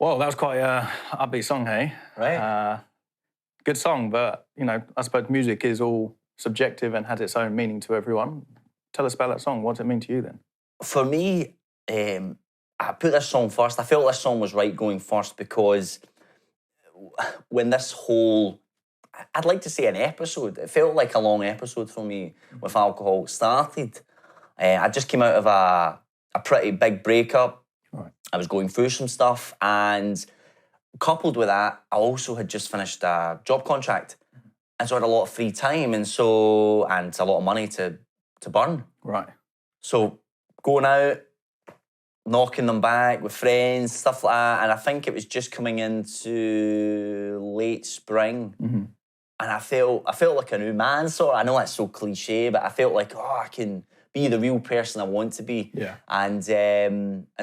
Well, that was quite a upbeat song, hey? Right. Good song, but, I suppose music is all subjective and has its own meaning to everyone. Tell us about that song. What does it mean to you then? For me, I put this song first. I felt this song was right going first because when this whole, I'd like to say an episode, it felt like a long episode for me with alcohol started. I just came out of a pretty big breakup. Right. I was going through some stuff, and coupled with that, I also had just finished a job contract. And so I had a lot of free time and a lot of money to burn. Right. So going out, knocking them back with friends, stuff like that. And I think it was just coming into late spring. Mm-hmm. And I felt like a new man, sort of. I know that's so cliche, but I felt like, I can be the real person I want to be. Yeah. And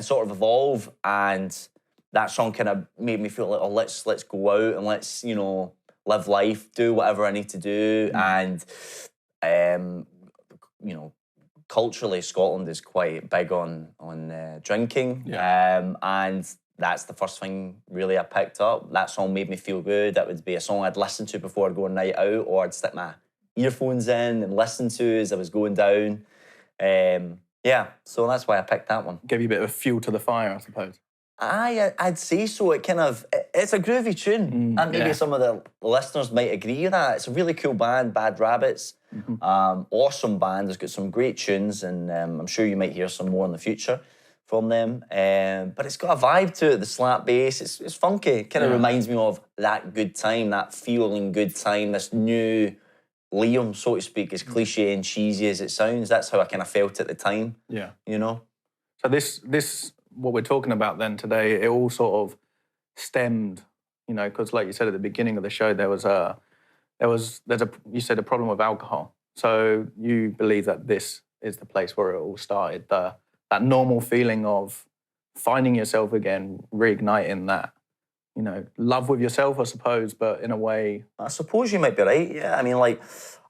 sort of evolve. And that song kind of made me feel like, let's go out and let's, live life, do whatever I need to do. And, culturally, Scotland is quite big on drinking. Yeah. And that's the first thing really I picked up. That song made me feel good. That would be a song I'd listen to before I'd go on a night out, or I'd stick my earphones in and listen to as I was going down. So that's why I picked that one. Gave you a bit of fuel to the fire, I suppose. I'd say so. It's a groovy tune. And maybe some of the listeners might agree with that. It's a really cool band, Bad Rabbits. Mm-hmm. Awesome band. It's got some great tunes, and I'm sure you might hear some more in the future from them. But it's got a vibe to it, the slap bass. It's funky. It kind of reminds me of that good time, that feeling good time, this new Liam, so to speak, as cliche and cheesy as it sounds. That's how I kind of felt at the time. Yeah. So this what we're talking about then today, it all sort of stemmed, because like you said at the beginning of the show, you said a problem with alcohol. So you believe that this is the place where it all started, that normal feeling of finding yourself again, reigniting that, love with yourself, I suppose, but in a way. I suppose you might be right, yeah.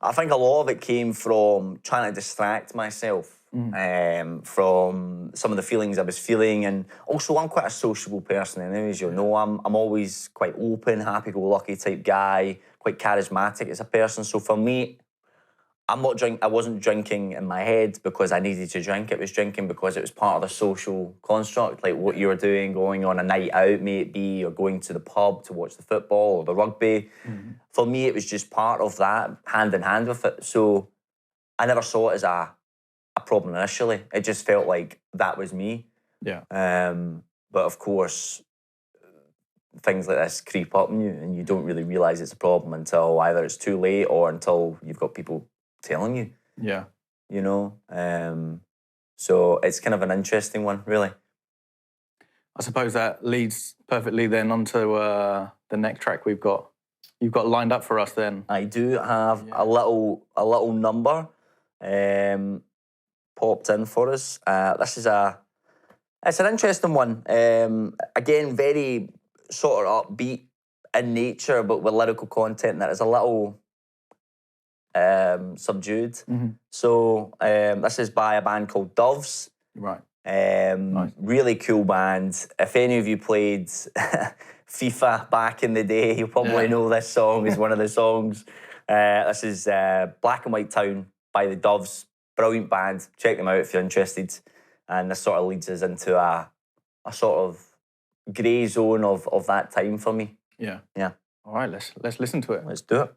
I think a lot of it came from trying to distract myself from some of the feelings I was feeling. And also, I'm quite a sociable person, and as you'll know, I'm always quite open, happy-go-lucky type guy, quite charismatic as a person. So for me, I wasn't drinking in my head because I needed to drink. It was drinking because it was part of the social construct, like what you were doing, going on a night out, may it be, or going to the pub to watch the football or the rugby. For me, it was just part of that, hand in hand with it. So I never saw it as a problem initially. It just felt like that was me. Yeah. But of course, things like this creep up on you, and you don't really realise it's a problem until either it's too late or until you've got people telling you. Yeah. So it's kind of an interesting one, really. I suppose that leads perfectly then onto the next track you've got lined up for us then. I do have a little number popped in for us. It's an interesting one. Again, very sort of upbeat in nature, but with lyrical content that is a little subdued. So this is by a band called Doves. Right. Nice. Really cool band. If any of you played FIFA back in the day, you'll probably know this song is one of the songs. This is Black and White Town by the Doves. Brilliant band. Check them out if you're interested. And this sort of leads us into a sort of grey zone of that time for me. Yeah. Yeah. All right, let's listen to it. Let's do it.